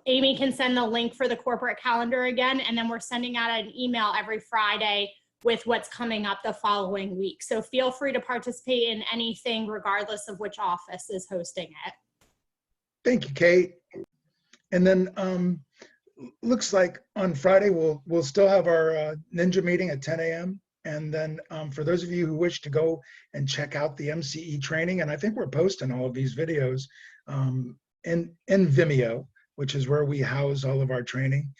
Amy can send the link for the corporate calendar again, and then we're sending out an email every Friday with what's coming up the following week. So feel free to participate in anything regardless of which office is hosting it. Thank you, Kate. And then looks like on Friday we'll still have our Ninja meeting at 10 a.m. And then for those of you who wish to go and check out the MCE training, and I think we're posting all of these videos in Vimeo, which is where we house all of our training.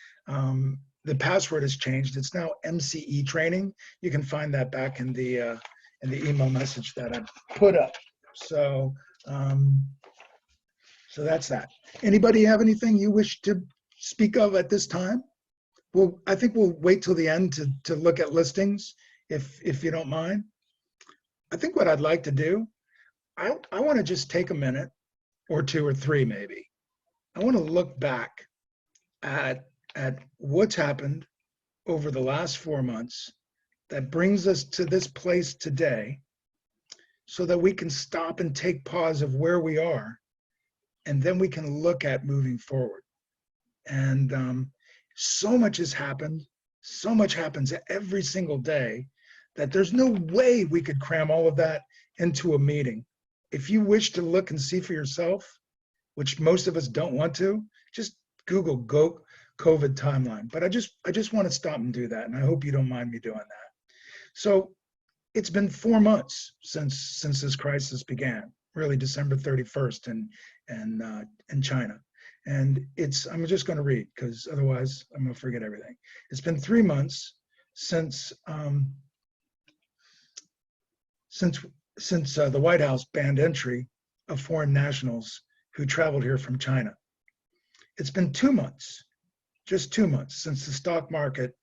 The password has changed. It's now MCE training. You can find that back in the email message that I put up. So so that's that. Anybody have anything you wish to speak of at this time? Well, I think we'll wait till the end to look at listings, if you don't mind. I think what I'd like to do, I want to just take a minute or two or three maybe. I want to look back at what's happened over the last 4 months that brings us to this place today, so that we can stop and take pause of where we are, and then we can look at moving forward. And so much has happened, so much happens every single day, that there's no way we could cram all of that into a meeting. If you wish to look and see for yourself, which most of us don't want to, just Google "Go COVID timeline." But I just want to stop and do that, and I hope you don't mind me doing that. So it's been 4 months since this crisis began, really December 31st in China. And I'm just going to read, because otherwise I'm going to forget everything. It's been 3 months since the White House banned entry of foreign nationals who traveled here from China. It's been 2 months, just 2 months, since the stock market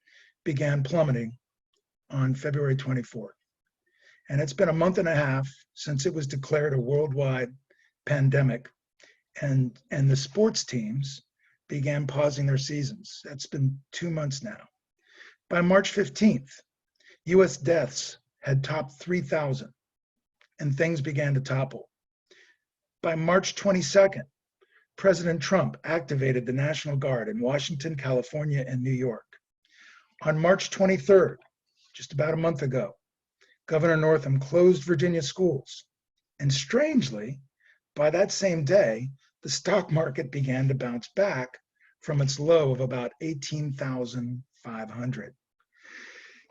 began plummeting on February 24th. And it's been a month and a half since it was declared a worldwide pandemic, and the sports teams began pausing their seasons. That's been 2 months now. By March 15th, US deaths had topped 3,000, and things began to topple. By March 22nd, President Trump activated the National Guard in Washington, California, and New York. On March 23rd, just about a month ago, Governor Northam closed Virginia schools. And strangely, by that same day, the stock market began to bounce back from its low of about 18,500.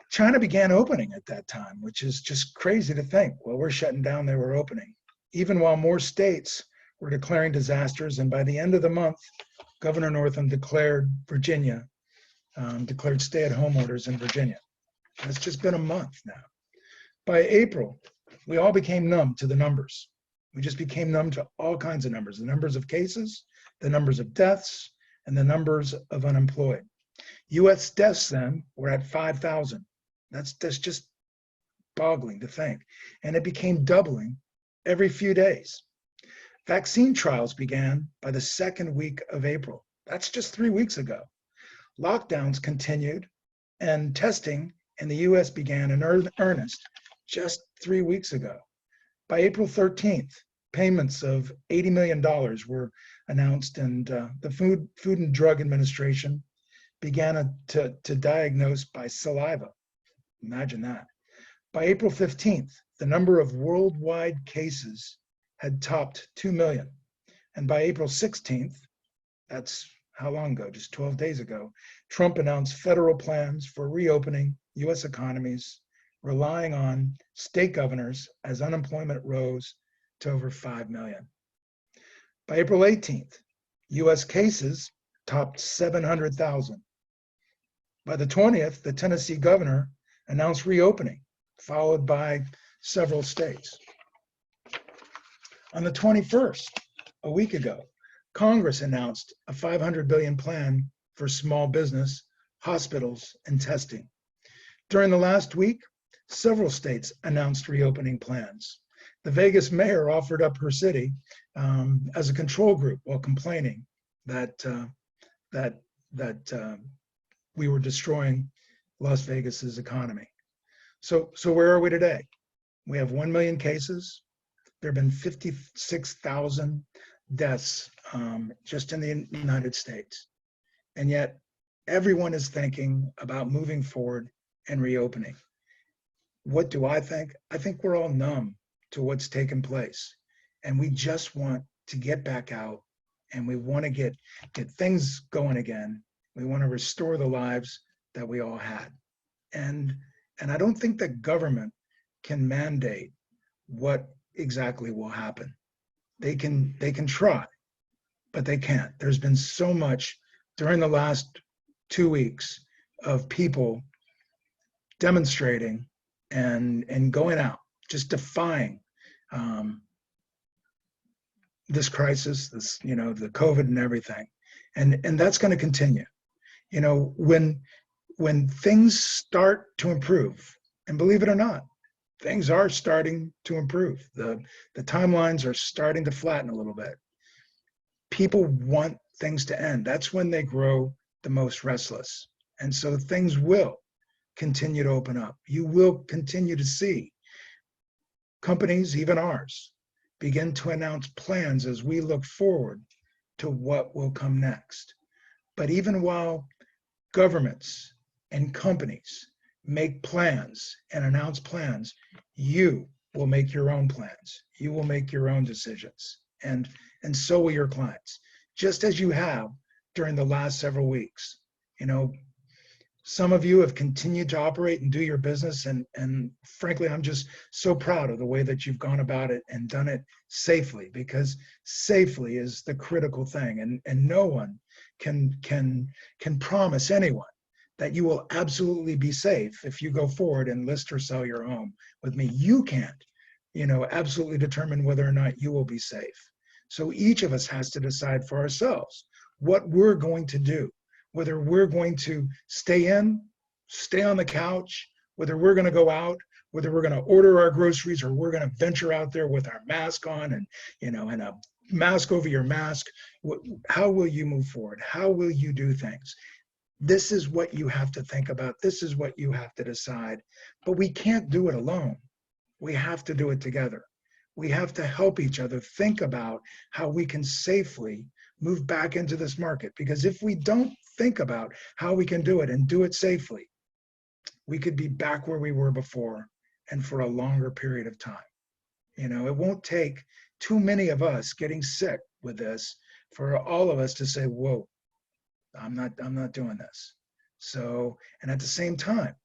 China began opening at that time, which is just crazy to think. Well, we're shutting down, they were opening. Even while more states were declaring disasters, and by the end of the month, Governor Northam declared declared stay-at-home orders in Virginia. It's just been a month now. By April, we all became numb to the numbers. We just became numb to all kinds of numbers, the numbers of cases, the numbers of deaths, and the numbers of unemployed. US deaths then were at 5,000. That's just boggling to think. And it became doubling every few days. Vaccine trials began by the second week of April. That's just 3 weeks ago. Lockdowns continued, and testing in the US began in earnest just 3 weeks ago. By April 13th, payments of $80 million were announced, and the Food and Drug Administration began to diagnose by saliva. Imagine that. By April 15th, the number of worldwide cases had topped 2 million. And by April 16th, that's how long ago, just 12 days ago, Trump announced federal plans for reopening US economies, relying on state governors as unemployment rose to over 5 million. By April 18th, US cases topped 700,000. By the 20th, the Tennessee governor announced reopening, followed by several states. On the 21st, a week ago, Congress announced a $500 billion plan for small business, hospitals, and testing. During the last week, several states announced reopening plans. The Vegas mayor offered up her city as a control group while complaining that we were destroying Las Vegas's economy. So where are we today? We have 1 million cases. There have been 56,000 deaths just in the United States. And yet everyone is thinking about moving forward and reopening. What do I think? I think we're all numb to what's taken place. And we just want to get back out, and we want to get things going again. We want to restore the lives that we all had. And I don't think that government can mandate what exactly will happen. They can try, but they can't. There's been so much during the last 2 weeks of people demonstrating and going out, just defying this crisis, this, the COVID and everything. And that's going to continue. When things start to improve, and believe it or not, things are starting to improve. The timelines are starting to flatten a little bit. People want things to end. That's when they grow the most restless. And so things will continue to open up. You will continue to see companies, even ours, begin to announce plans as we look forward to what will come next. But even while governments and companies make plans and announce plans, you will make your own plans. You will make your own decisions. And so will your clients, just as you have during the last several weeks. Some of you have continued to operate and do your business. And frankly, I'm just so proud of the way that you've gone about it and done it safely, because safely is the critical thing. And no one can promise anyone that you will absolutely be safe if you go forward and list or sell your home with me. You can't, absolutely determine whether or not you will be safe. So each of us has to decide for ourselves what we're going to do, whether we're going to stay in, stay on the couch, whether we're going to go out, whether we're going to order our groceries, or we're going to venture out there with our mask on and, and a mask over your mask. How will you move forward? How will you do things? This is what you have to think about. This is what you have to decide. But we can't do it alone. We have to do it together. We have to help each other think about how we can safely move back into this market. Because if we don't think about how we can do it and do it safely, we could be back where we were before and for a longer period of time. It won't take too many of us getting sick with this for all of us to say, whoa, I'm not doing this. So, and at the same time,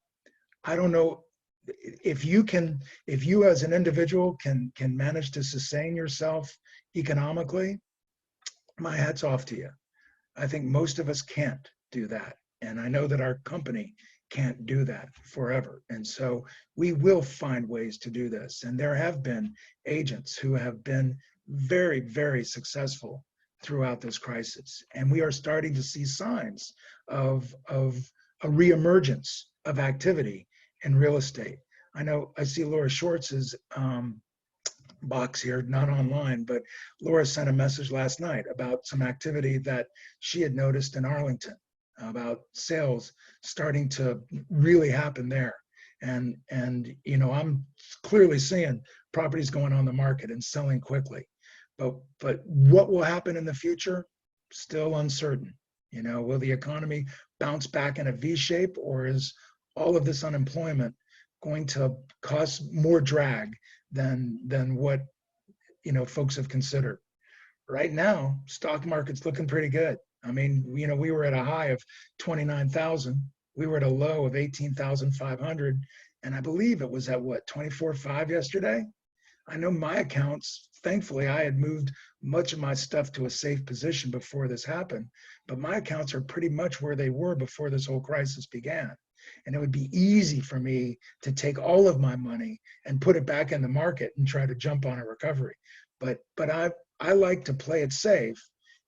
I don't know if you as an individual can manage to sustain yourself economically. My hat's off to you. I think most of us can't do that. And I know that our company can't do that forever. And so we will find ways to do this. And there have been agents who have been very, very successful throughout this crisis. And we are starting to see signs of a reemergence of activity in real estate. I know I see Laura Schwartz's box here, not online, but Laura sent a message last night about some activity that she had noticed in Arlington, about sales starting to really happen there. And I'm clearly seeing properties going on the market and selling quickly. But what will happen in the future? Still uncertain. Will the economy bounce back in a V shape, or is all of this unemployment going to cause more drag than what folks have considered? Right now, stock market's looking pretty good. I mean, we were at a high of 29,000. We were at a low of 18,500, and I believe it was at what, 24.5 yesterday. I know my accounts, thankfully, I had moved much of my stuff to a safe position before this happened, but my accounts are pretty much where they were before this whole crisis began. And it would be easy for me to take all of my money and put it back in the market and try to jump on a recovery. But I like to play it safe.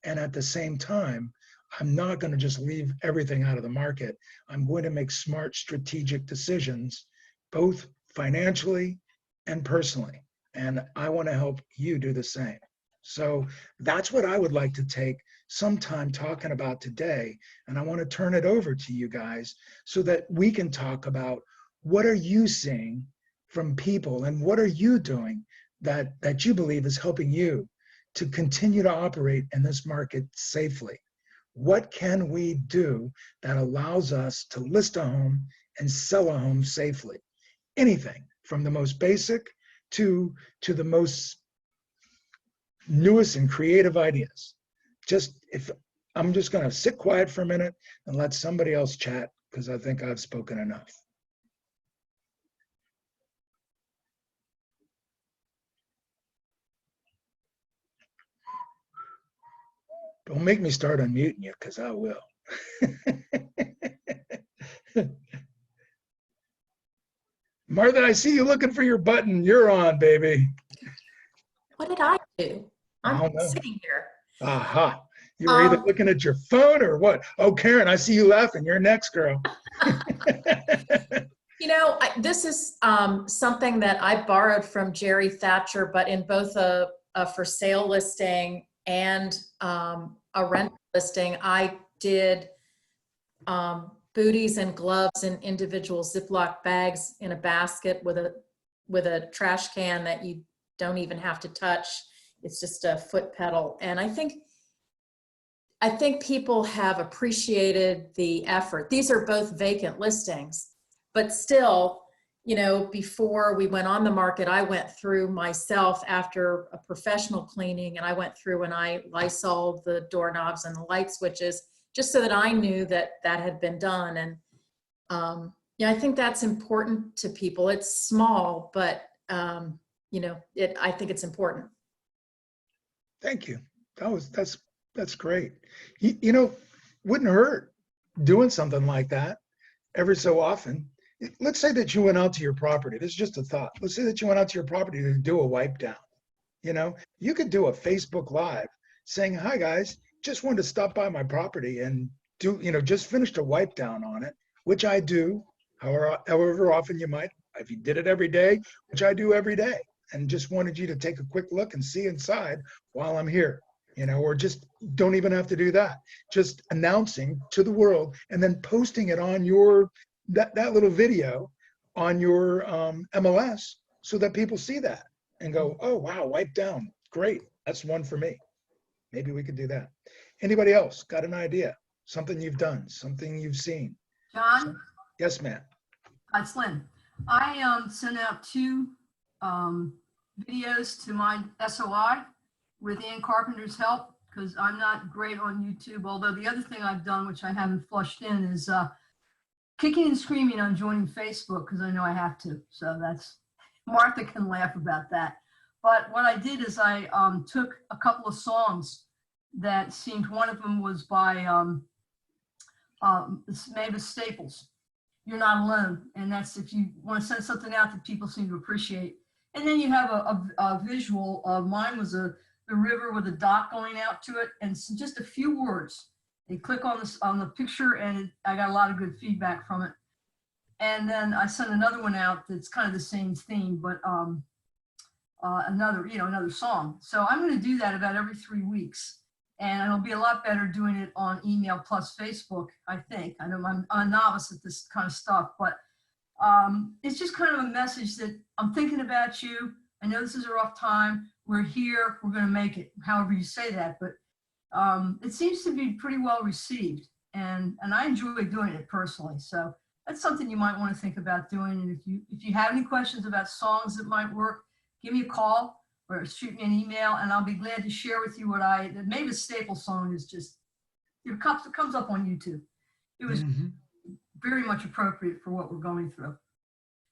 And at the same time, I'm not going to just leave everything out of the market. I'm going to make smart strategic decisions, both financially and personally. And I want to help you do the same. So that's what I would like to take some time talking about today. And I want to turn it over to you guys so that we can talk about what are you seeing from people and what are you doing that you believe is helping you to continue to operate in this market safely? What can we do that allows us to list a home and sell a home safely? Anything from the most basic to the most newest and creative ideas. I'm just going to sit quiet for a minute and let somebody else chat, because I think I've spoken enough. Don't make me start unmuting you, because I will. Martha, I see you looking for your button. You're on, baby. What did I do? I I'm don't know. sitting here. Aha. You were either looking at your phone or what? Oh, Karen, I see you laughing. You're next, girl. You know, this is something that I borrowed from Jerry Thatcher, but in both a for sale listing and a rent listing, I did booties and gloves in individual Ziploc bags in a basket with a trash can that you don't even have to touch. It's just a foot pedal. And I think people have appreciated the effort. These are both vacant listings, but still, you know, before we went on the market, I went through myself after a professional cleaning, and I went through and I Lysoled the doorknobs and the light switches, just so that I knew that that had been done. And yeah, I think that's important to people. It's small, but you know, I think it's important. Thank you. That's great. You know, wouldn't hurt doing something like that every so often. Let's say that you went out to your property. This is just a thought. Let's say that you went out to your property to do a wipe down. You know, you could do a Facebook Live saying, "Hi guys, just wanted to stop by my property and do, you know, just finished a wipe down on it," which I do, however often you might. If you did it every day, which I do every day, and just wanted you to take a quick look and see inside while I'm here. You know, or just don't even have to do that. Just announcing to the world and then posting it on your, that little video on your MLS, so that people see that and go, "Oh, wow, wipe down. Great. That's one for me." Maybe we could do that. Anybody else got an idea? Something you've done, something you've seen? John? Yes, ma'am. It's Lynn. I sent out 2 videos to my SOI with Ann Carpenter's help, because I'm not great on YouTube. Although the other thing I've done, which I haven't flushed in, is kicking and screaming on joining Facebook, because I know I have to. So that's, Martha can laugh about that. But what I did is I took a couple of songs that seemed, one of them was by Mavis Staples, "You're Not Alone." And that's if you want to send something out that people seem to appreciate. And then you have a visual of mine was the river with a dot going out to it, and just a few words. They click on the picture, and I got a lot of good feedback from it. And then I sent another one out that's kind of the same theme, but another song. So I'm going to do that about every 3 weeks, and it'll be a lot better doing it on email plus Facebook, I think. I know I'm a novice at this kind of stuff, but it's just kind of a message that I'm thinking about you. I know this is a rough time. We're here. We're going to make it, however you say that. But it seems to be pretty well received, and I enjoy doing it personally. So that's something you might want to think about doing. And if you have any questions about songs that might work, give me a call or shoot me an email, and I'll be glad to share with you the Mavis Staples song is just, it comes up on YouTube. It was very much appropriate for what we're going through.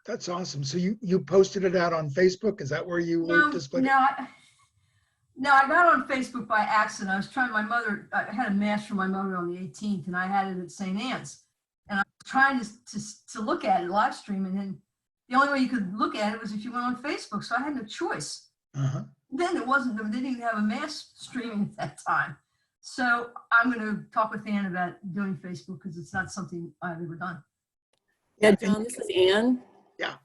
That's awesome. So you posted it out on Facebook? Is that where you were displaying? No, I got on Facebook by accident. I was trying, I had a mass for my mother on the 18th, and I had it at St. Anne's. And I was trying to look at it, live stream, and then the only way you could look at it was if you went on Facebook, so I had no choice. Then they didn't even have a mass streaming at that time. So I'm going to talk with Ann about doing Facebook, because it's not something I've ever done. Yeah, John, this is Ann. Yeah.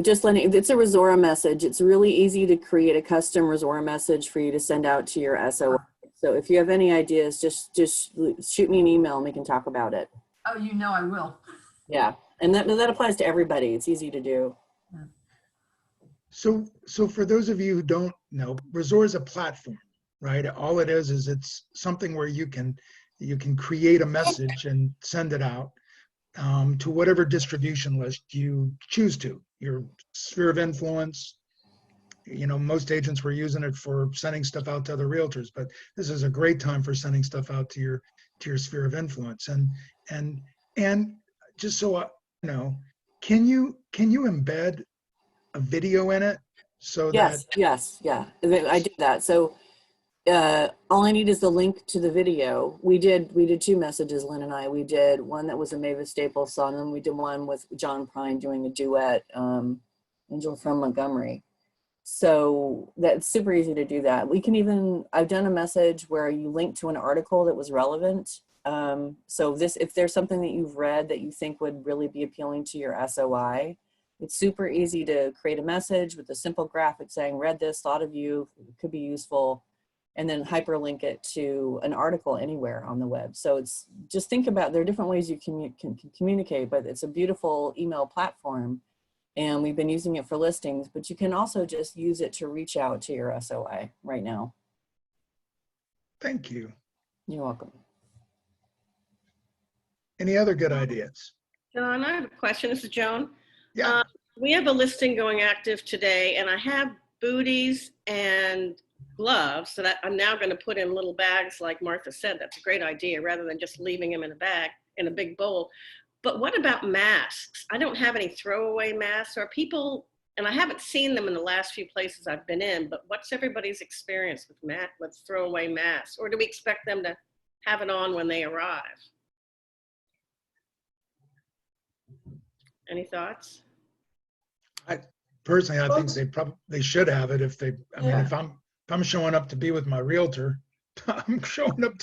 Just letting, it's a Resora message. It's really easy to create a custom Resora message for you to send out to your SOI. So if you have any ideas, just shoot me an email and we can talk about it. Oh, you know I will. Yeah, and that applies to everybody. It's easy to do. So for those of you who don't know, Resora is a platform. right? All it is it's something where you can create a message and send it out to whatever distribution list you choose to, your sphere of influence. You know, most agents were using it for sending stuff out to other realtors, but this is a great time for sending stuff out to your sphere of influence. And just so I know, can you embed a video in it so that? Yes, yeah. I did that. So all I need is the link to the video. We did 2 messages, Lynn and I. We did one that was a Mavis Staples song, and we did one with John Prine doing a duet, Angel from Montgomery. So that's super easy to do that. We can even, I've done a message where you link to an article that was relevant. So if there's something that you've read that you think would really be appealing to your SOI, it's super easy to create a message with a simple graphic saying, read this, thought of you, it could be useful, and then hyperlink it to an article anywhere on the web. So it's just think about, there are different ways you can communicate, but it's a beautiful email platform. And we've been using it for listings, but you can also just use it to reach out to your SOI right now. Thank you. You're welcome. Any other good ideas? John, I have a question. This is Joan. Yeah. We have a listing going active today, and I have booties and gloves that I'm now going to put in little bags like Martha said. That's a great idea, rather than just leaving them in a bag, in a big bowl. But what about masks? I don't have any throwaway masks. Or people, and I haven't seen them in the last few places I've been in, but what's everybody's experience with throwaway masks? Or do we expect them to have it on when they arrive? Any thoughts? Personally, I think they should have it if they, I mean, if I'm showing up to be with my realtor, I'm showing up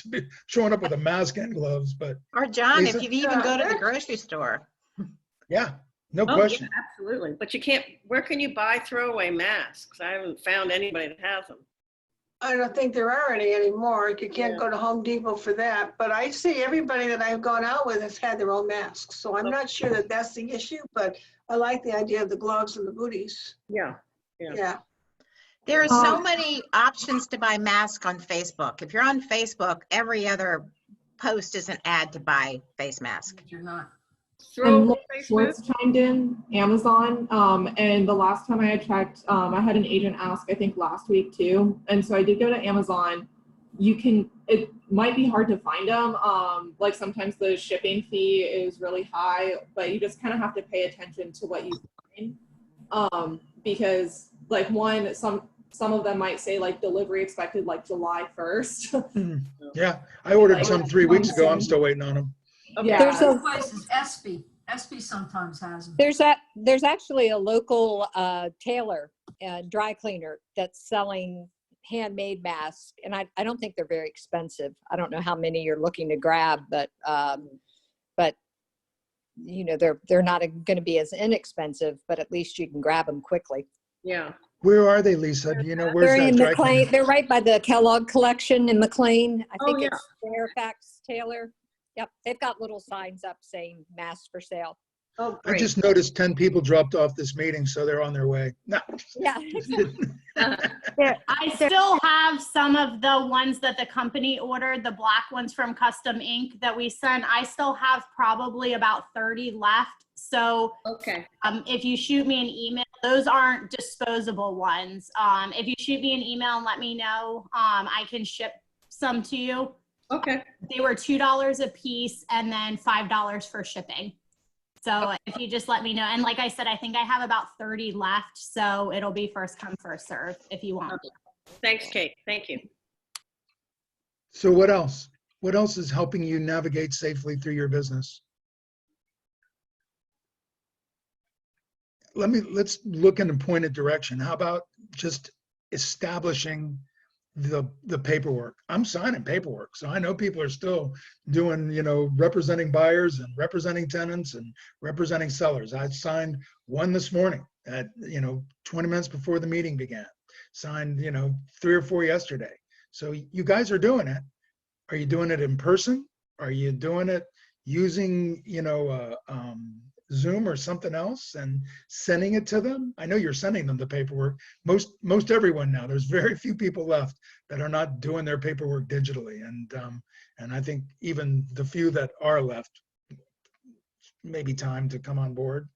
with a mask and gloves, but Or John, Lisa? if you even go to the grocery store. yeah, no Oh, question. yeah, absolutely. But you can't, where can you buy throwaway masks? I haven't found anybody that has them. I don't think there are any anymore. You can't go to Home Depot for that. But I see everybody that I've gone out with has had their own masks. So I'm not sure that that's the issue, but I like the idea of the gloves and the booties. Yeah. Yeah. There are so many options to buy masks on Facebook. If you're on Facebook, every other post is an ad to buy face mask. If you're not. And Throwaway Laura face Schwartz masks? chimed in, Amazon, and the last time I had checked, I had an agent ask, I think last week too, and so I did go to Amazon. It might be hard to find them, like sometimes the shipping fee is really high, but you just kind of have to pay attention to what you find, because like some of them might say like delivery expected like July 1st. Yeah, I ordered Like, some 3 weeks ago. I'm still waiting on them. Okay. Yeah. There's a place is SB. SB sometimes has them. There's actually a local tailor and dry cleaner that's selling handmade masks, and I don't think they're very expensive. I don't know how many you're looking to grab, but you know they're not going to be as inexpensive, but at least you can grab them quickly. Yeah. Where are they, Lisa? Do you know where's They're that in dry McLean. cleaner? They're right by the Kellogg collection in McLean. I think Oh, yeah. it's Fairfax Taylor. Yep, they've got little signs up saying masks for sale. Oh, I great. just noticed 10 people dropped off this meeting, so they're on their way. No. Yeah. I still have some of the ones that the company ordered, the black ones from Custom Ink that we sent. I still have probably about 30 left. So Okay. if you shoot me an email, those aren't disposable ones. If you shoot me an email and let me know, I can ship some to you. Okay. They were $2 a piece and then $5 for shipping. So if you just let me know, and like I said, I think I have about 30 left, so it'll be first come, first serve if you want. Thanks, Kate. Thank you. So what else? What else is helping you navigate safely through your business? Let's look in a pointed direction. How about just establishing the paperwork? I'm signing paperwork, so I know people are still doing, representing buyers and representing tenants and representing sellers. I signed one this morning at 20 minutes before the meeting began. Signed 3 or 4 yesterday. So you guys are doing it. Are you doing it in person? Are you doing it using Zoom or something else and sending it to them? I know you're sending them the paperwork. Most everyone now, there's very few people left that are not doing their paperwork digitally. And I think even the few that are left, maybe time to come on board.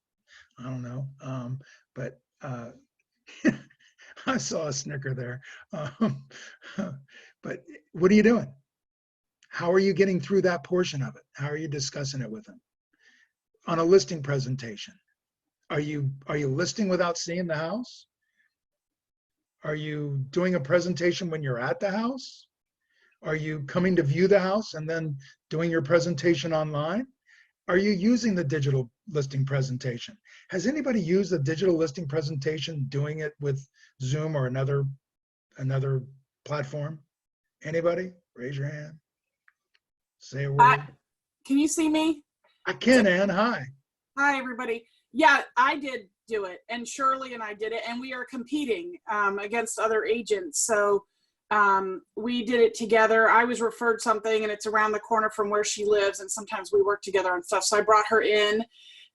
I don't know. But I saw a snicker there. But what are you doing? How are you getting through that portion of it? How are you discussing it with them? On a listing presentation, are you listing without seeing the house? Are you doing a presentation when you're at the house? Are you coming to view the house and then doing your presentation online? Are you using the digital listing presentation? Has anybody used the digital listing presentation doing it with Zoom or another platform? Anybody? Raise your hand. Say a word. Can you see me? I can, Ann. Hi. Hi, everybody. Yeah, I did do it, and Shirley and I did it, and we are competing against other agents. So we did it together. I was referred something, and it's around the corner from where she lives, and sometimes we work together on stuff. So I brought her in,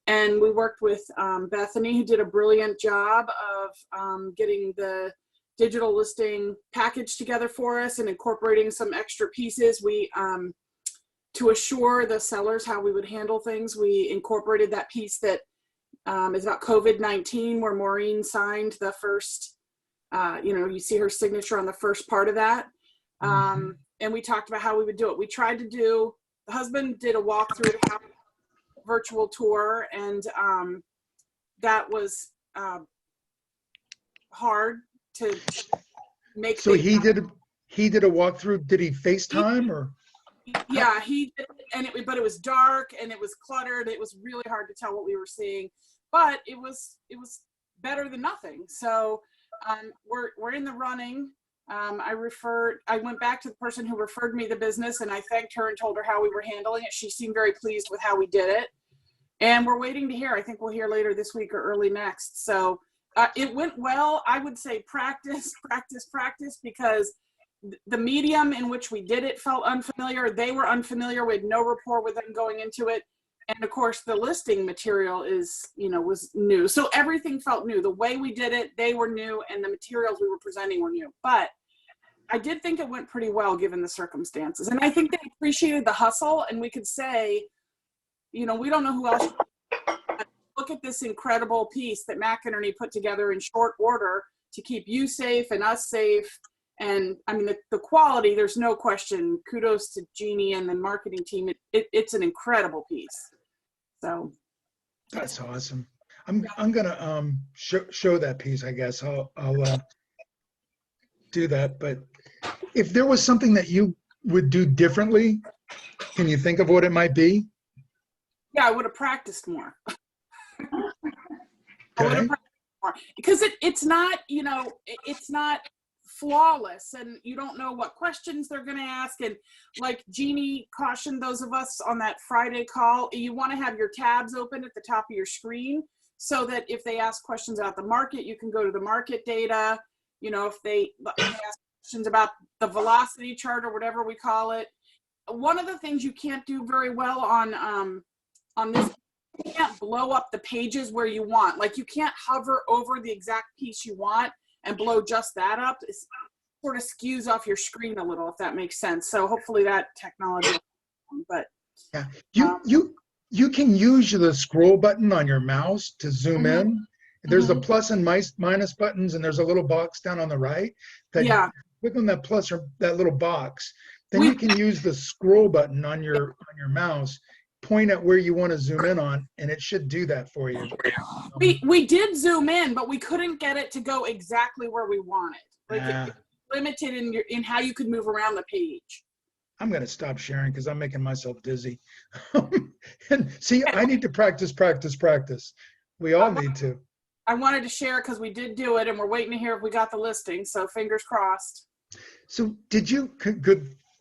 and we worked with Bethany, who did a brilliant job of getting the digital listing package together for us and incorporating some extra pieces. We to assure the sellers how we would handle things, we incorporated that piece that is about COVID-19, where Maureen signed the first, you see her signature on the first part of that. And we talked about how we would do it. We tried to do, the husband did a walkthrough, virtual tour, and that was hard to make. So he did a walkthrough. Did he FaceTime or? Yeah, he did, but it was dark and it was cluttered. It was really hard to tell what we were seeing, but it was better than nothing. So we're in the running. I went back to the person who referred me the business, and I thanked her and told her how we were handling it. She seemed very pleased with how we did it, and we're waiting to hear. I think we'll hear later this week or early next. So it went well. I would say practice, because the medium in which we did it felt unfamiliar. They were unfamiliar. We had no rapport with them going into it. And of course, the listing material was new. So everything felt new. The way we did it, they were new, and the materials we were presenting were new. But I did think it went pretty well given the circumstances. And I think they appreciated the hustle, and we could say, we don't know who else. Look at this incredible piece that McInerney put together in short order to keep you safe and us safe. And I mean, the quality, there's no question. Kudos to Jeannie and the marketing team. It's an incredible piece. So that's awesome. I'm gonna show that piece. I guess I'll do that. But if there was something that you would do differently, can you think of what it might be? Yeah, I would have practiced more. Okay. Because it's not, it's not flawless, and you don't know what questions they're going to ask. And like Jeannie cautioned those of us on that Friday call, you want to have your tabs open at the top of your screen so that if they ask questions about the market, you can go to the market data. If they ask questions about the velocity chart or whatever we call it. One of the things you can't do very well on this, you can't blow up the pages where you want. Like, you can't hover over the exact piece you want and blow just that up. It sort of skews off your screen a little, if that makes sense. So hopefully that technology, but yeah, you can use the scroll button on your mouse to zoom in. There's the plus and minus buttons, and there's a little box down on the right. Click on that plus or that little box. Then you can use the scroll button on your mouse, point at where you want to zoom in on, and it should do that for you. We did zoom in, but we couldn't get it to go exactly where we wanted. Like it limited in how you could move around the page. I'm going to stop sharing because I'm making myself dizzy. And see, I need to practice. We all need to. I wanted to share because we did do it, and we're waiting to hear if we got the listing. So fingers crossed. So did you?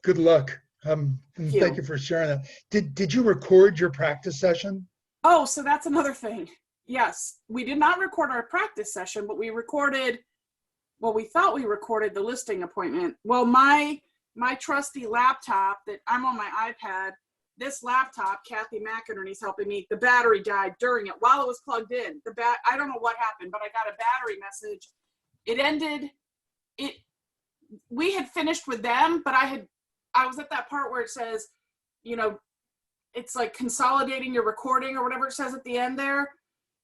Good luck. Thank you for sharing that. Did you record your practice session? Oh, so that's another thing. Yes, we did not record our practice session, but we recorded. Well, we thought we recorded the listing appointment. Well, my trusty laptop that I'm on my iPad this laptop, Kathy McInerney's helping me, the battery died during it while it was plugged in. I don't know what happened, but I got a battery message. It ended, we had finished with them, but I was at that part where it says, you know, it's like consolidating your recording or whatever it says at the end there.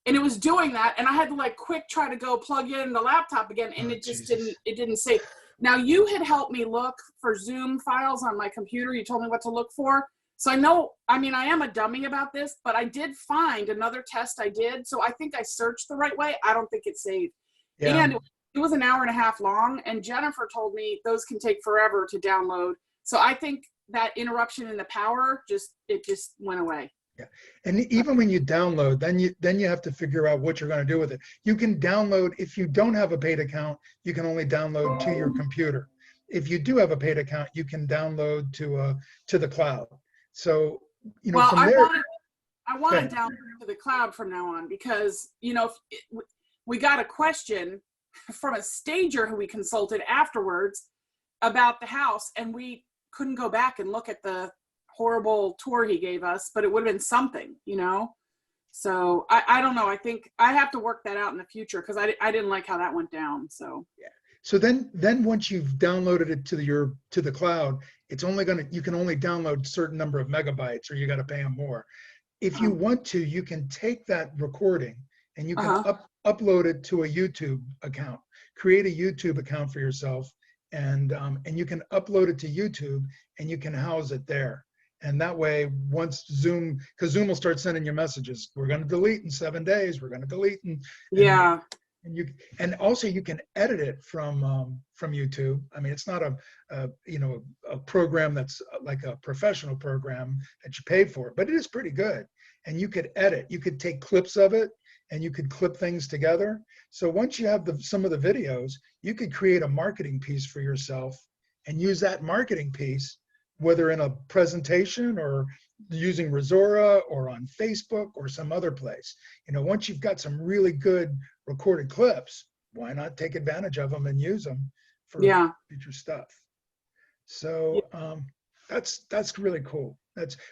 And it was doing that. And I had to like quick try to go plug in the laptop again. And it just didn't save. Now you had helped me look for Zoom files on my computer. You told me what to look for. So I know, I mean, I am a dummy about this, but I did find another test I did. So I think I searched the right way. I don't think it saved. Yeah. And it was an hour and a half long. And Jennifer told me those can take forever to download. So I think that interruption in the power it just went away. Yeah. And even when you download, then you have to figure out what you're going to do with it. You can download, if you don't have a paid account, you can only download to your computer. If you do have a paid account, you can download to the cloud. So, you know, well, from there, I want to download to the cloud from now on because, you know, we got a question from a stager who we consulted afterwards about the house, and we couldn't go back and look at the horrible tour he gave us, but it would have been something, you know? So I don't know. I think I have to work that out in the future because I didn't like how that went down. So yeah. So then once you've downloaded it to the cloud, it's only you can only download a certain number of megabytes, or you got to pay them more. If you want to, you can take that recording and you can upload it to a YouTube account. Create a YouTube account for yourself, and you can upload it to YouTube, and you can house it there. And that way, once Zoom, because Zoom will start sending you messages, we're going to delete in 7 days. We're going to delete, yeah. And also you can edit it from YouTube. I mean, it's not a program that's like a professional program that you pay for, but it is pretty good. And you could edit. You could take clips of it, and you could clip things together. So once you have some of the videos, you could create a marketing piece for yourself and use that marketing piece, whether in a presentation or using Resora or on Facebook or some other place. You know, once you've got some really good recorded clips, why not take advantage of them and use them for future stuff? So that's really cool.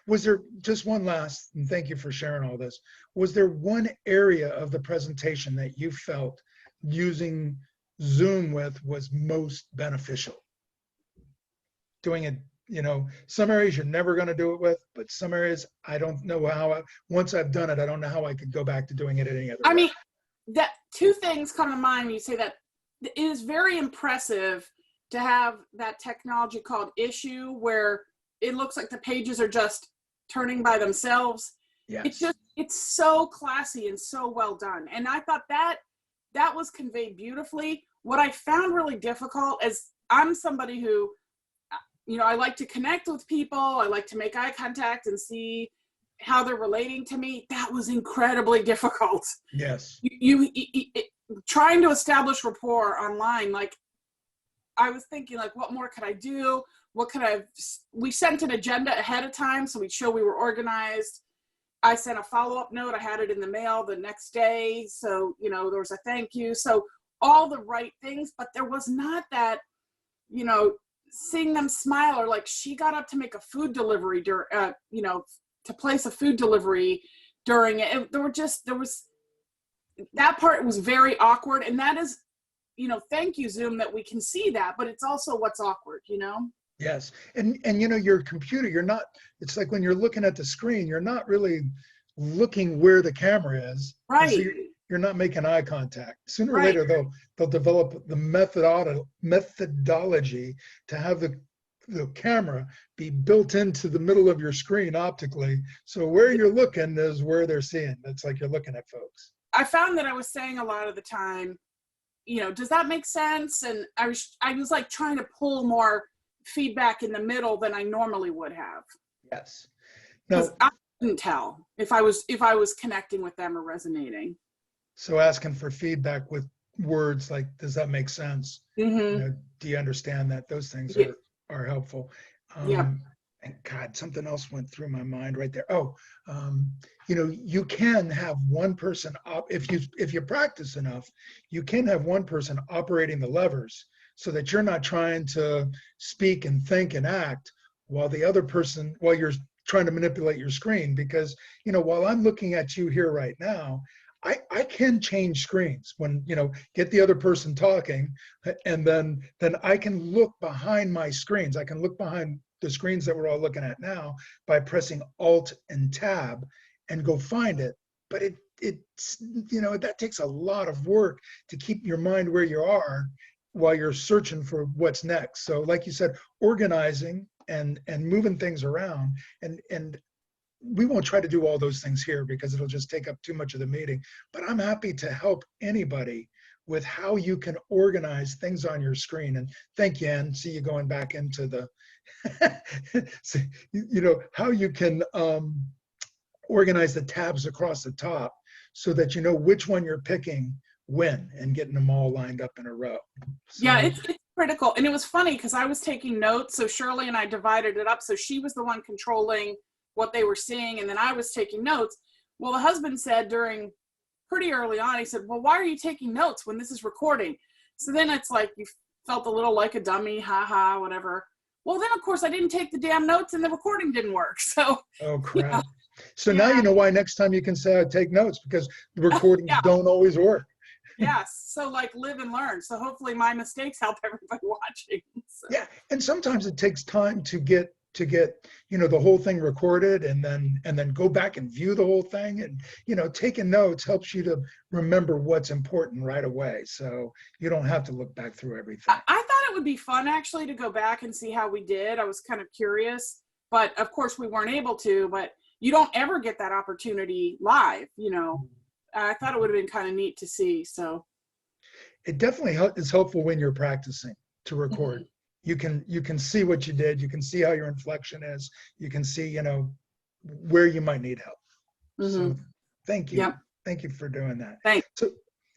Was there just one last, and thank you for sharing all this, was there one area of the presentation that you felt using Zoom with was most beneficial? Doing it, you know, some areas you're never going to do it with, but some areas I don't know how, once I've done it, I don't know how I could go back to doing it any other way. I mean, that two things come to mind when you say that. It is very impressive to have that technology called Issue, where it looks like the pages are just turning by themselves. Yes. It's so classy and so well done. And I thought that was conveyed beautifully. What I found really difficult is I'm somebody who, you know, I like to connect with people. I like to make eye contact and see how they're relating to me. That was incredibly difficult. Yes. Trying to establish rapport online, like I was thinking, like, what more could I do? We sent an agenda ahead of time, so we'd show we were organized. I sent a follow-up note. I had it in the mail the next day. So, you know, there was a thank you. So all the right things, but there was not that, you know, seeing them smile, or like she got up to make a food delivery to place a food delivery during it. There was that part was very awkward. And that is, you know, thank you, Zoom, that we can see that, but it's also what's awkward, you know? Yes. And you know, your computer, it's like when you're looking at the screen, you're not really looking where the camera is. Right. So you're not making eye contact. Sooner or later, they'll develop the methodology to have the camera be built into the middle of your screen optically. So where you're looking is where they're seeing. It's like you're looking at folks. I found that I was saying a lot of the time, you know, does that make sense? And I was like trying to pull more feedback in the middle than I normally would have. Yes. Because I couldn't tell if I was connecting with them or resonating. So asking for feedback with words like, does that make sense? Mm-hmm. You know, do you understand that? Those things are helpful. And God, something else went through my mind right there. You know, you can have one person, if you practice enough, you can have one person operating the levers so that you're not trying to speak and think and act while the other person, while you're trying to manipulate your screen, because, you know, while I'm looking at you here right now, I can change screens when, you know, get the other person talking, and then I can look behind my screens. I can look behind the screens that we're all looking at now by pressing Alt and Tab and go find it. But it's, you know, that takes a lot of work to keep your mind where you are while you're searching for what's next. So like you said, organizing and moving things around, and we won't try to do all those things here because it'll just take up too much of the meeting, but I'm happy to help anybody with how you can organize things on your screen. And thank you, Ann. See you going back into the, so, you know, how you can organize the tabs across the top so that you know which one you're picking when, and getting them all lined up in a row. So, Yeah, it's critical. And it was funny because I was taking notes. So Shirley and I divided it up. So she was the one controlling what they were seeing, and then I was taking notes. Well, the husband said pretty early on, he said, well, why are you taking notes when this is recording? So then it's like you felt a little like a dummy, haha, whatever. Well, then of course I didn't take the damn notes and the recording didn't work. So oh crap. You know, so now you know why next time you can say I take notes, because the recordings don't always work. Yes, so like live and learn. So hopefully my mistakes help everybody watching. So. Yeah, and sometimes it takes time to get you know, the whole thing recorded, and then go back and view the whole thing. And, you know, taking notes helps you to remember what's important right away, so you don't have to look back through everything. I thought it would be fun actually to go back and see how we did. I was kind of curious, but of course we weren't able to. But you don't ever get that opportunity live, you know. I thought it would have been kind of neat to see. So it definitely is helpful when you're practicing to record. Mm-hmm. You can see what you did. You can see how your inflection is. You can see, you know, where you might need help. Mm-hmm. So thank you. Yep. Thank you for doing that. Thanks.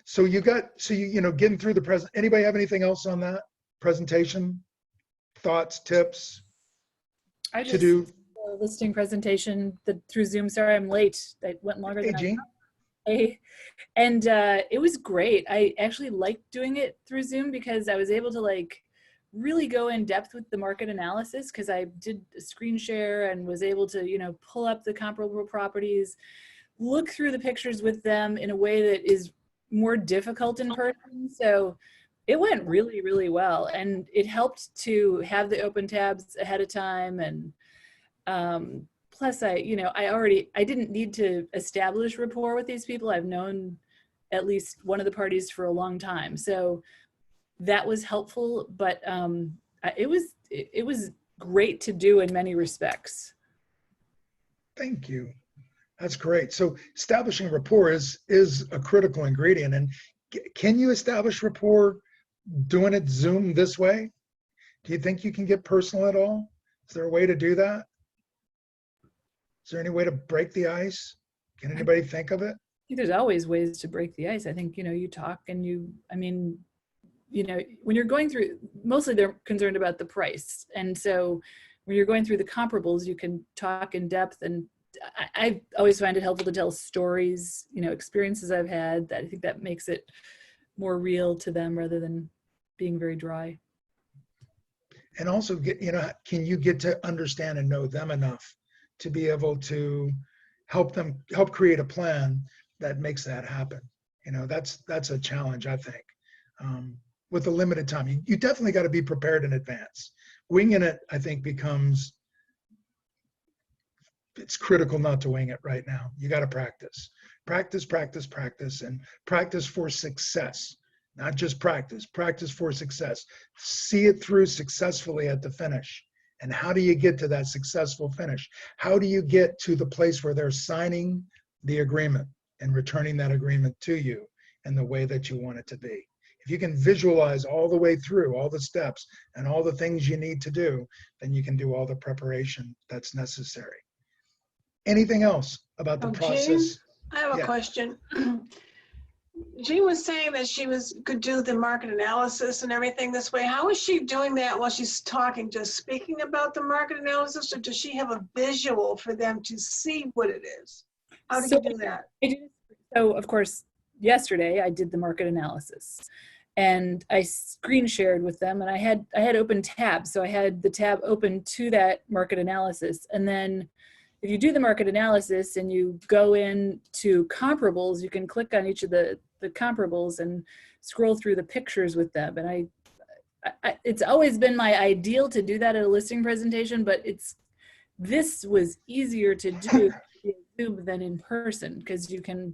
So you know, getting through the present. Anybody have anything else on that presentation? Thoughts, tips? I just to do listing presentation through Zoom. Sorry, I'm late. That went longer than Jean. And it was great. I actually liked doing it through Zoom because I was able to like really go in depth with the market analysis, because I did a screen share and was able to, you know, pull up the comparable properties, look through the pictures with them in a way that is more difficult in person. So it went really, really well. And it helped to have the open tabs ahead of time. And plus I didn't need to establish rapport with these people. I've known at least one of the parties for a long time. So that was helpful, but it was great to do in many respects. Thank you. That's great. So establishing rapport is a critical ingredient. And can you establish rapport doing it Zoom this way? Do you think you can get personal at all? Is there a way to do that? Is there any way to break the ice? Can anybody think of it? I think there's always ways to break the ice. I think, you know, you talk and you know, when you're going through, mostly they're concerned about the price. And so when you're going through the comparables, you can talk in depth. And I always find it helpful to tell stories, you know, experiences I've had, that I think that makes it more real to them rather than being very dry. And also can you get to understand and know them enough to be able to help create a plan that makes that happen? You know, that's a challenge, I think. With the limited time, you definitely got to be prepared in advance. Winging it, I think, it's critical not to wing it right now. You got to practice, and practice for success, not just practice for success. See it through successfully at the finish. And how do you get to that successful finish? How do you get to the place where they're signing the agreement and returning that agreement to you in the way that you want it to be? If you can visualize all the way through all the steps and all the things you need to do, then you can do all the preparation that's necessary. Anything else about the process? Jean, I have a question. Jean was saying that she could do the market analysis and everything this way. How is she doing that while she's talking, just speaking about the market analysis, or does she have a visual for them to see what it is? How do you do that? So of course, yesterday I did the market analysis. And I screen shared with them, and I had open tabs. So I had the tab open to that market analysis. And then if you do the market analysis and you go into comparables, you can click on each of the comparables and scroll through the pictures with them. And it's always been my ideal to do that at a listing presentation, but this was easier to do via Zoom than in person, because you can,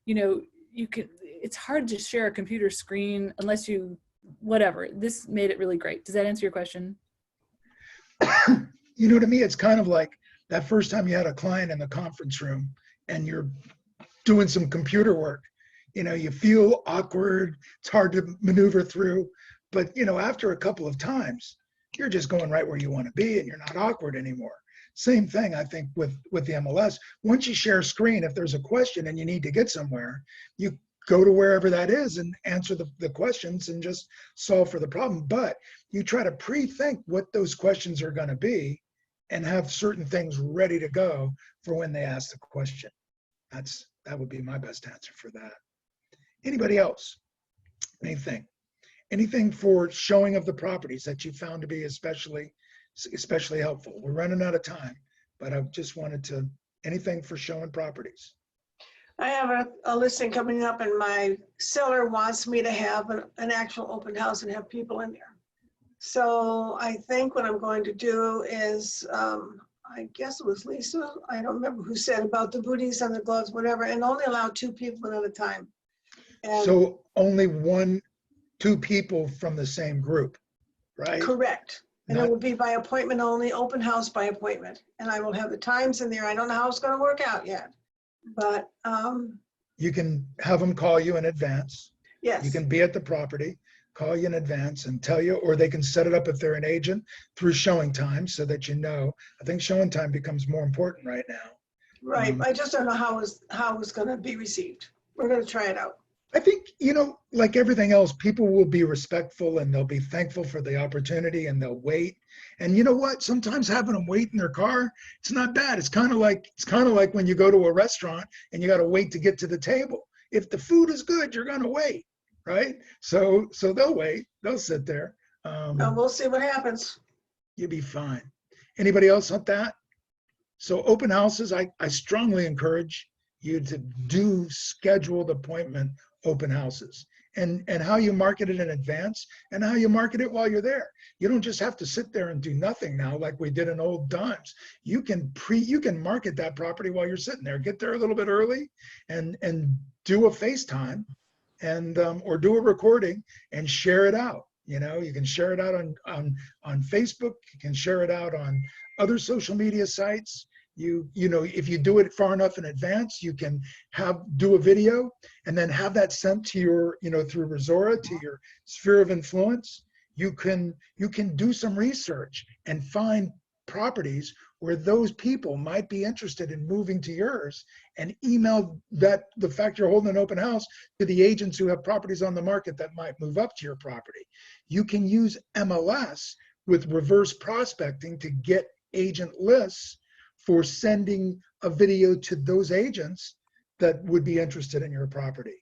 it's hard to share a computer screen unless whatever. This made it really great. Does that answer your question? To me, it's kind of like that first time you had a client in the conference room and you're doing some computer work. You feel awkward, it's hard to maneuver through, but after a couple of times, you're just going right where you want to be and you're not awkward anymore. Same thing, I think, with the MLS. Once you share screen, if there's a question and you need to get somewhere, you go to wherever that is and answer the questions and just solve for the problem. But you try to pre-think what those questions are going to be and have certain things ready to go for when they ask the question. That would be my best answer for that. Anybody else? Anything for showing of the properties that you found to be especially helpful? We're running out of time, but I just wanted to, anything for showing properties? I have a listing coming up and my seller wants me to have an actual open house and have people in there. So I think what I'm going to do is, I guess it was Lisa, I don't remember who said about the booties and the gloves, whatever, and only allow 2 people at a time. And So only 2 people from the same group, right? correct. And it Not- will be by appointment only, open house by appointment. And I will have the times in there. I don't know how it's going to work out yet, but You can have them call you in advance. yes. You can be at the property, call you in advance and tell you, or they can set it up if they're an agent through showing time so that I think showing time becomes more important right now. Right. I just don't know how it's going to be received. We're going to try it out. I think, like everything else, people will be respectful and they'll be thankful for the opportunity and they'll wait. And you know what? Sometimes having them wait in their car, it's not bad. It's kind of like when you go to a restaurant and you got to wait to get to the table. If the food is good, you're going to wait, right? So they'll wait. They'll sit there. We'll see what happens. You'll be fine. Anybody else on that? So open houses, I strongly encourage you to do scheduled appointment open houses, and how you market it in advance and how you market it while you're there. You don't just have to sit there and do nothing now like we did in old times. You can market that property while you're sitting there. Get there a little bit early and do a FaceTime and or do a recording and share it out. You can share it out on Facebook. You can share it out on other social media sites. If you do it far enough in advance, you can do a video and then have that sent to your, through Resora to your sphere of influence. You can do some research and find properties where those people might be interested in moving to yours and email the fact you're holding an open house to the agents who have properties on the market that might move up to your property. You can use MLS with reverse prospecting to get agent lists for sending a video to those agents that would be interested in your property.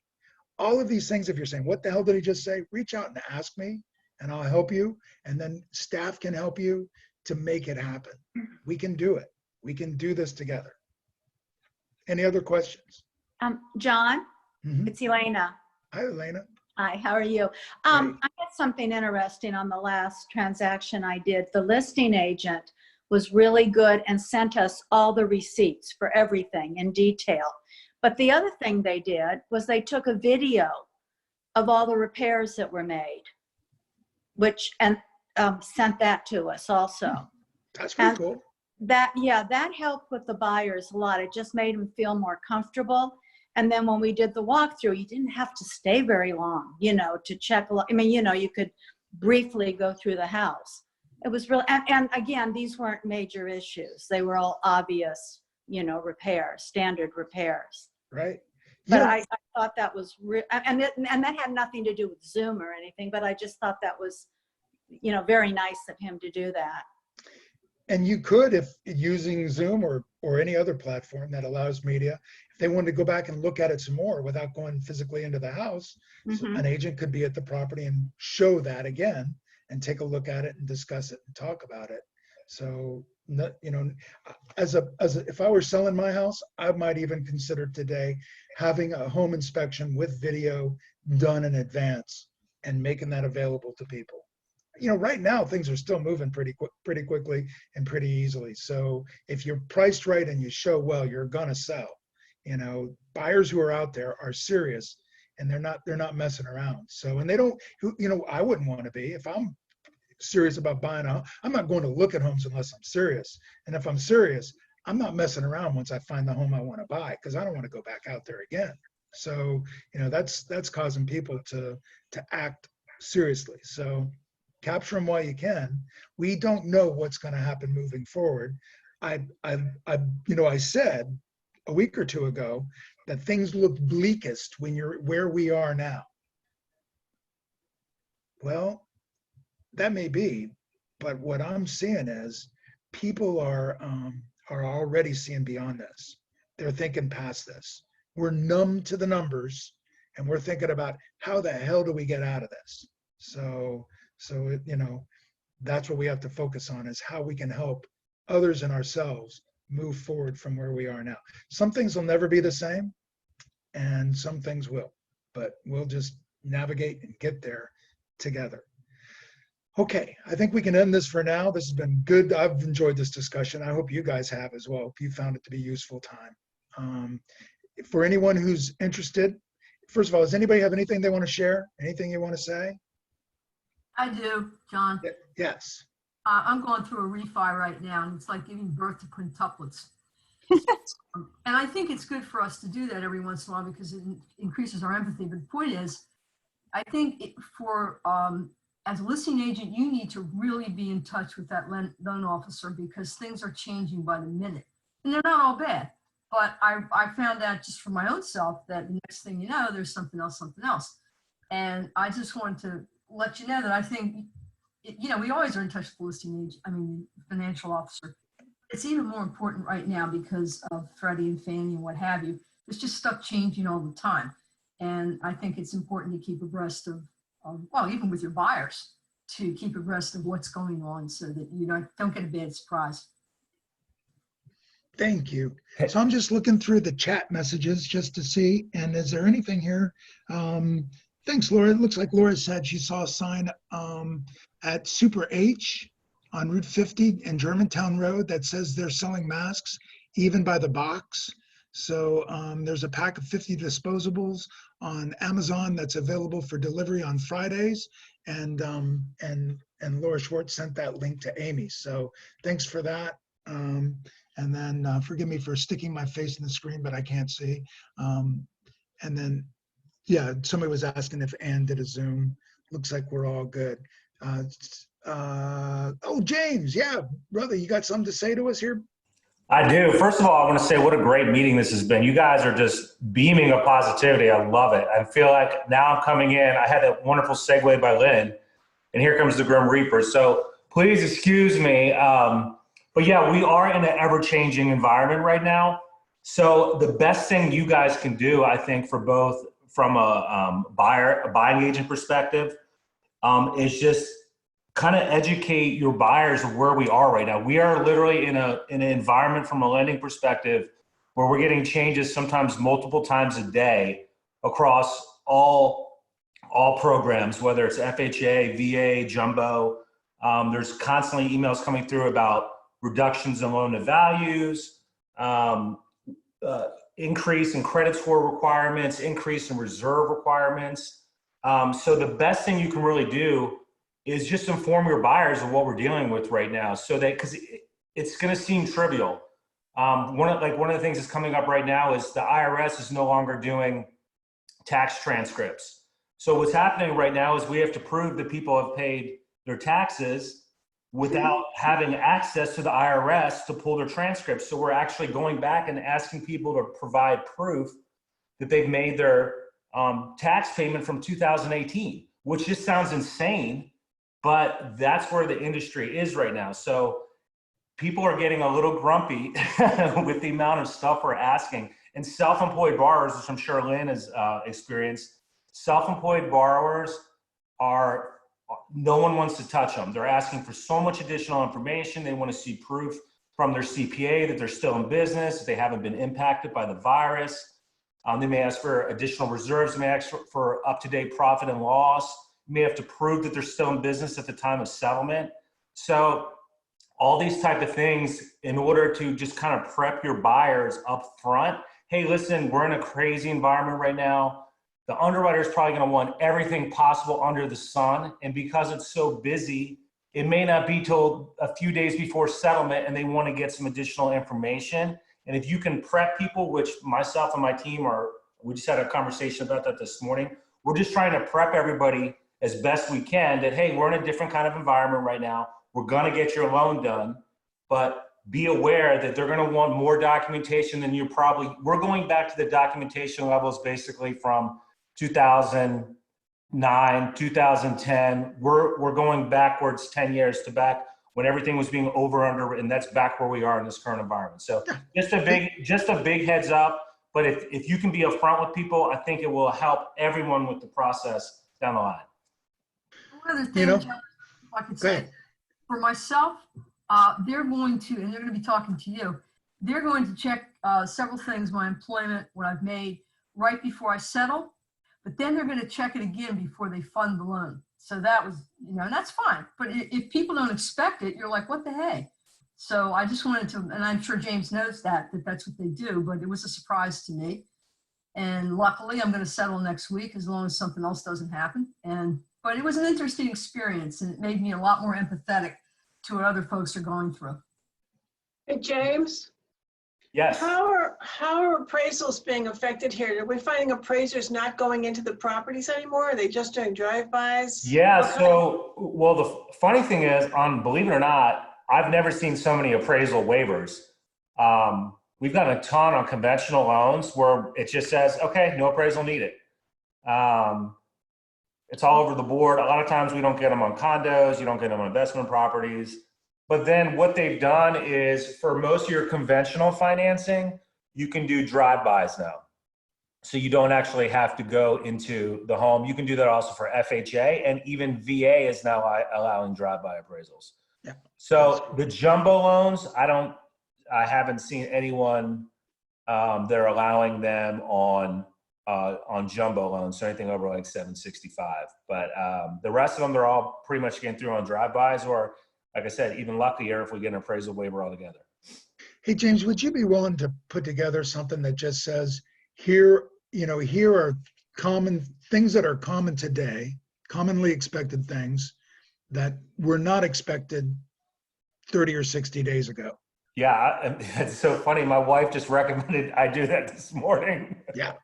All of these things, if you're saying, what the hell did he just say? Reach out and ask me and I'll help you. And then staff can help you to make it happen. We can do it. We can do this together. Any other questions? John, Mhm. it's Elena. Hi, Elena. Hi, how are you? I had something interesting on the last transaction I did. The listing agent was really good and sent us all the receipts for everything in detail. But the other thing they did was they took a video of all the repairs that were made, and sent that to us also. That's pretty cool. That helped with the buyers a lot. It just made them feel more comfortable. And then when we did the walkthrough, you didn't have to stay very long, to check. You could briefly go through the house. It was really, and again, these weren't major issues. They were all obvious, repairs, standard repairs. Right. But I thought that was and that had nothing to do with Zoom or anything, but I just thought that was, very nice of him to do that. And you could, if using Zoom or any other platform that allows media, if they wanted to go back and look at it some more without going physically into the house, so an agent could be at the property and show that again and take a look at it and discuss it and talk about it. So You know, if I were selling my house, I might even consider today having a home inspection with video done in advance and making that available to people. You know, right now things are still moving pretty quickly and pretty easily. So if you're priced right and you show well, you're gonna sell. You know, buyers who are out there are serious, and they're not messing around. So, and they don't, you know, I wouldn't want to be. If I'm serious about buying a home, I'm not going to look at homes unless I'm serious. And if I'm serious, I'm not messing around once I find the home I want to buy, because I don't want to go back out there again. So, you know, that's causing people to act seriously. So capture them while you can. We don't know what's going to happen moving forward. I said a week or two ago that things look bleakest when you're where we are now. Well, that may be, but what I'm seeing is people are already seeing beyond this. They're thinking past this. We're numb to the numbers, and we're thinking about how the hell do we get out of this? So you know, that's what we have to focus on, is how we can help others and ourselves move forward from where we are now. Some things will never be the same, and some things will, but we'll just navigate and get there together. Okay, I think we can end this for now. This has been good. I've enjoyed this discussion. I hope you guys have as well, if you found it to be useful time. For anyone who's interested, first of all, does anybody have anything they want to share? Anything you want to say? I do, John. Yes. I'm going through a refi right now, and it's like giving birth to quintuplets. And I think it's good for us to do that every once in a while because it increases our empathy. But the point is, I think as a listing agent, you need to really be in touch with that loan officer, because things are changing by the minute. And they're not all bad. But I found out just for my own self that the next thing you know, there's something else. And I just wanted to let you know that I think, you know, we always are in touch with the listing agent, financial officer. It's even more important right now because of Freddie and Fannie and what have you. There's just stuff changing all the time. And I think it's important to keep abreast of well, even with your buyers, to keep abreast of what's going on so that you don't get a bad surprise. Thank you. So I'm just looking through the chat messages just to see, and is there anything here? Thanks, Laura. It looks like Laura said she saw a sign at Super H on Route 50 and Germantown Road that says they're selling masks, even by the box. So there's a pack of 50 disposables on Amazon that's available for delivery on Fridays. And Laura Schwartz sent that link to Amy. So thanks for that. And then forgive me for sticking my face in the screen, but I can't see. And then, yeah, somebody was asking if Ann did a Zoom. Looks like we're all good. Oh, James, yeah, brother, you got something to say to us here? I do. First of all, I want to say what a great meeting this has been. You guys are just beaming of positivity. I love it. I feel like now I'm coming in. I had that wonderful segue by Lynn, and here comes the Grim Reaper. So please excuse me. But yeah, we are in an ever-changing environment right now. So the best thing you guys can do, I think, for both from a buying agent perspective, is just kind of educate your buyers of where we are right now. We are literally in an environment from a lending perspective where we're getting changes sometimes multiple times a day across all programs, whether it's FHA, VA, jumbo. There's constantly emails coming through about reductions in loan to values, increase in credit score requirements, increase in reserve requirements. So the best thing you can really do is just inform your buyers of what we're dealing with right now, so that, because it's going to seem trivial. One of the things that's coming up right now is the IRS is no longer doing tax transcripts. So what's happening right now is we have to prove that people have paid their taxes without having access to the IRS to pull their transcripts. So we're actually going back and asking people to provide proof that they've made their tax payment from 2018, which just sounds insane. But that's where the industry is right now. So people are getting a little grumpy with the amount of stuff we're asking. And self-employed borrowers, which I'm sure Lynn has experienced, self-employed borrowers no one wants to touch them. They're asking for so much additional information. They want to see proof from their CPA that they're still in business, that they haven't been impacted by the virus. They may ask for additional reserves. They may ask for up-to-date profit and loss. You may have to prove that they're still in business at the time of settlement. So all these type of things in order to just kind of prep your buyers up front. Hey, listen, we're in a crazy environment right now. The underwriter is probably going to want everything possible under the sun. And because it's so busy, it may not be till a few days before settlement and they want to get some additional information. And if you can prep people, which myself and my team we just had a conversation about that this morning. We're just trying to prep everybody as best we can that, hey, we're in a different kind of environment right now. We're going to get your loan done, but be aware that they're going to want more documentation than we're going back to the documentation levels basically from 2009, 2010. We're going backwards 10 years to back when everything was being underwritten. That's back where we are in this current environment. So just a big heads up. But if you can be upfront with people, I think it will help everyone with the process down the line. One other thing, John, if I could say, for myself, they're going to be talking to you. They're going to check several things, my employment, what I've made right before I settle, but then they're going to check it again before they fund the loan. So that was, and that's fine. But if people don't expect it, you're like, what the heck? So I just wanted to, and I'm sure James knows that that's what they do, but it was a surprise to me. And luckily I'm going to settle next week as long as something else doesn't happen. But it was an interesting experience and it made me a lot more empathetic to what other folks are going through. Hey, James? Yes. How are appraisals being affected here? Are we finding appraisers not going into the properties anymore? Are they just doing drive-bys? Yeah, well, the funny thing is, believe it or not, I've never seen so many appraisal waivers. We've got a ton on conventional loans where it just says, okay, no appraisal needed. It's all over the board. A lot of times we don't get them on condos, you don't get them on investment properties. But then what they've done is for most of your conventional financing, you can do drive-bys now. So you don't actually have to go into the home. You can do that also for FHA, and even VA is now allowing drive-by appraisals. Yeah. So the jumbo loans, I haven't seen anyone they're allowing them on jumbo loans, so anything over like 765. But the rest of them, they're all pretty much getting through on drive-bys, or like I said, even luckier if we get an appraisal waiver altogether. Hey, James, would you be willing to put together something that just says, here are common things that are common today, commonly expected things that were not expected 30 or 60 days ago? Yeah, it's so funny. My wife just recommended I do that this morning. Yeah.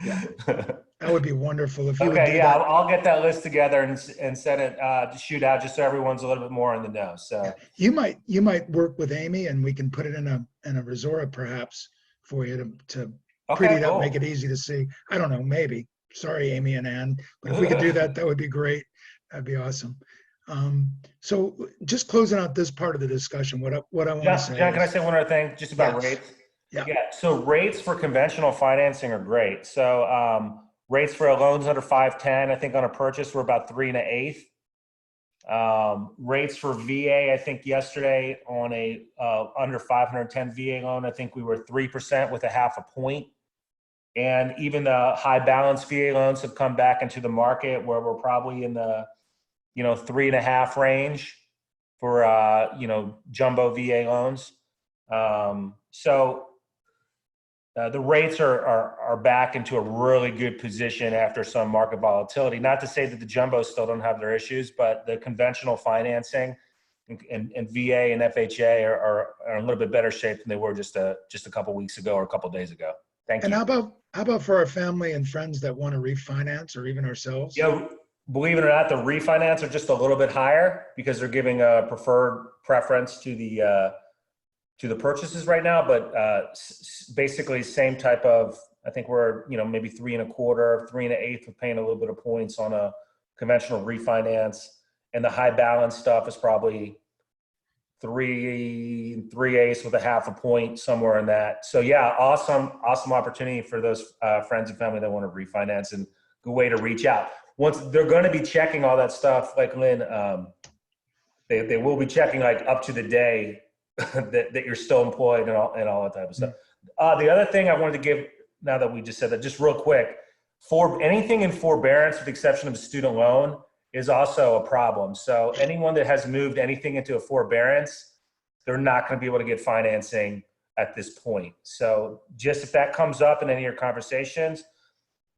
That would be wonderful if you would do Okay, yeah, that. I'll get that list together and send it to shoot out just so everyone's a little bit more in the know. So Yeah. You might work with Amy and we can put it in a Resora perhaps for you to pretty it up, make it easy to see. I don't know, maybe. Sorry, Amy and Ann, but if we could do that, that would be great. That'd be awesome. So just closing out this part of the discussion, what I want to say. John, can I say one other thing just about rates? Yeah. So rates for conventional financing are great. So rates for loans under 510, I think on a purchase were about 3 1/8. Rates for VA, I think yesterday on a under 510 VA loan, I think we were 3% with a 0.5 point. And even the high balance VA loans have come back into the market where we're probably in the 3.5 range for jumbo VA loans. The rates are back into a really good position after some market volatility. Not to say that the jumbos still don't have their issues, but the conventional financing and VA and FHA are in a little bit better shape than they were just a couple weeks ago or a couple days ago. Thank you. And how about for our family and friends that want to refinance, or even ourselves? Yeah, believe it or not, the refinance are just a little bit higher because they're giving a preference to the purchases right now, but basically same type of, I think we're, maybe 3 1/4, 3 1/8 with paying a little bit of points on a conventional refinance. And the high balance stuff is probably 3 3/8 with a 0.5 point, somewhere in that. So yeah, awesome opportunity for those friends and family that want to refinance, and good way to reach out. Once they're going to be checking all that stuff, like Lynn, they will be checking like up to the day that you're still employed and all that type of stuff. The other thing I wanted to give, now that we just said that, just real quick, for anything in forbearance, with the exception of a student loan, is also a problem. So anyone that has moved anything into a forbearance, they're not going to be able to get financing at this point. So just if that comes up in any of your conversations,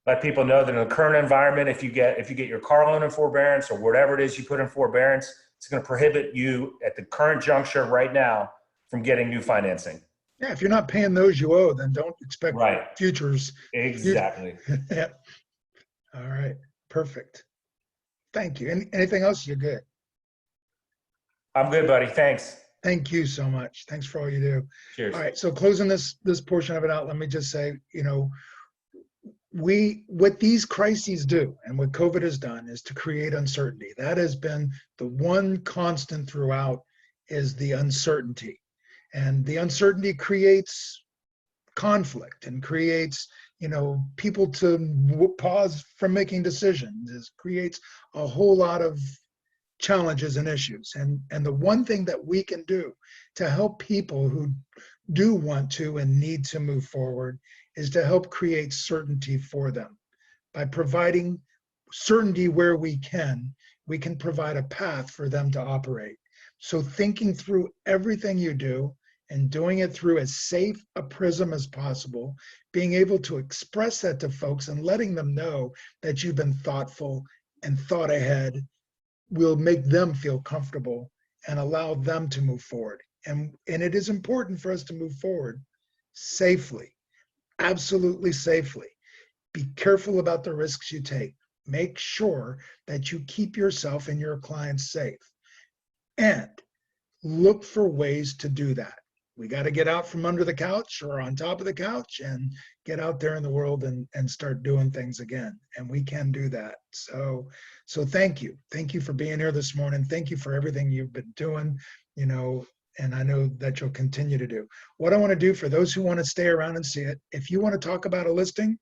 let people know that in the current environment, if you get your car loan in forbearance or whatever it is you put in forbearance, it's going to prohibit you at the current juncture right now from getting new financing. Yeah, if you're not paying those you owe, then don't expect futures. Exactly. Yeah. All right. Perfect. Thank you. Anything else? You're good. I'm good, buddy. Thanks. Thank you so much. Thanks for all you do. Cheers. All right. So closing this portion of it out, let me just say, what these crises do and what COVID has done is to create uncertainty. That has been the one constant throughout, is the uncertainty. And the uncertainty creates conflict and creates, people to pause from making decisions. It creates a whole lot of challenges and issues. And the one thing that we can do to help people who do want to and need to move forward is to help create certainty for them. By providing certainty where we can provide a path for them to operate. So thinking through everything you do and doing it through as safe a prism as possible, being able to express that to folks and letting them know that you've been thoughtful and thought ahead will make them feel comfortable and allow them to move forward. And it is important for us to move forward safely, absolutely safely. Be careful about the risks you take. Make sure that you keep yourself and your clients safe. And look for ways to do that. We got to get out from under the couch or on top of the couch and get out there in the world and start doing things again. And we can do that. So thank you. Thank you for being here this morning. Thank you for everything you've been doing, and I know that you'll continue to do. What I want to do for those who want to stay around and see it, if you want to talk about a listing,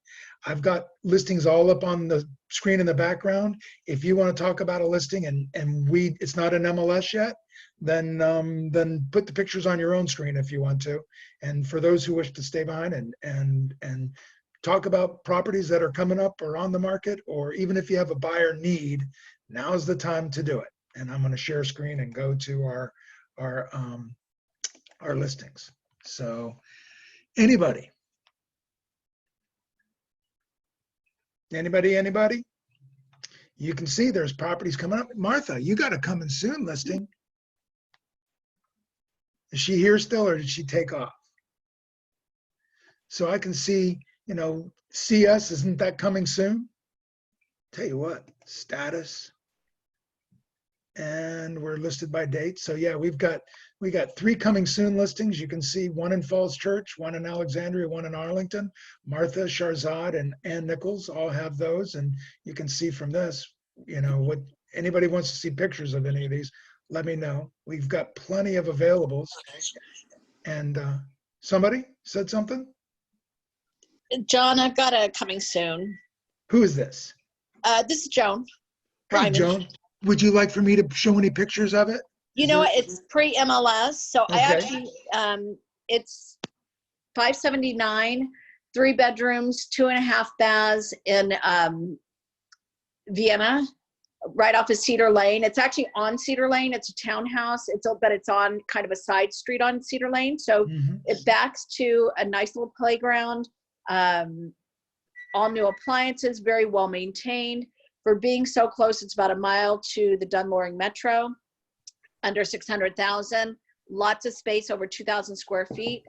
I've got listings all up on the screen in the background. If you want to talk about a listing and it's not an MLS yet, then put the pictures on your own screen if you want to. And for those who wish to stay behind and talk about properties that are coming up or on the market, or even if you have a buyer need, now's the time to do it. And I'm going to share screen and go to our listings. So anybody? You can see there's properties coming up. Martha, you got to come in soon listing. Is she here still or did she take off? So I can see, CS, isn't that coming soon? Tell you what, status. And we're listed by date. So yeah, we got 3 coming soon listings. You can see one in Falls Church, one in Alexandria, one in Arlington. Martha, Sharzad, and Ann Nichols all have those. And you can see from this, what anybody wants to see pictures of any of these, let me know. We've got plenty of availables. And somebody said something? John, I've got a coming soon. Who is this? This is Joan. Hey, Joan. Would you like for me to show any pictures of it? You know what? It's pre-MLS. So Okay. I actually, it's 579, 3 bedrooms, 2.5 baths in Vienna, right off of Cedar Lane. It's actually on Cedar Lane. It's a townhouse. But it's on kind of a side street on Cedar Lane. So it backs to a nice little playground. All new appliances, very well maintained. For being so close, it's about a mile to the Dunloring Metro, under 600,000, lots of space, over 2,000 square feet.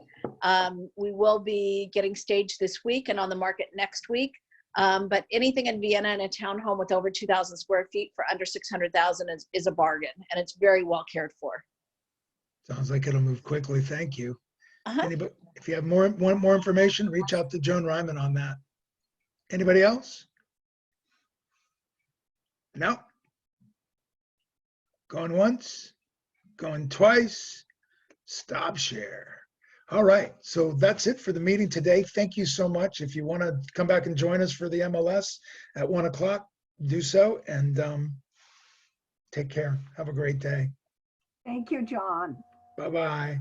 We will be getting staged this week and on the market next week. But anything in Vienna in a townhome with over 2,000 square feet for under 600,000 is a bargain, and it's very well cared for. Sounds like it'll move quickly. Thank you. Anybody, if you have more information, reach out to Joan Ryman on that. Anybody else? No. Going once, going twice, stop share. All right, so that's it for the meeting today. Thank you so much. If you want to come back and join us for the MLS at 1 o'clock, do so, and take care. Have a great day. Thank you, John. Bye-bye.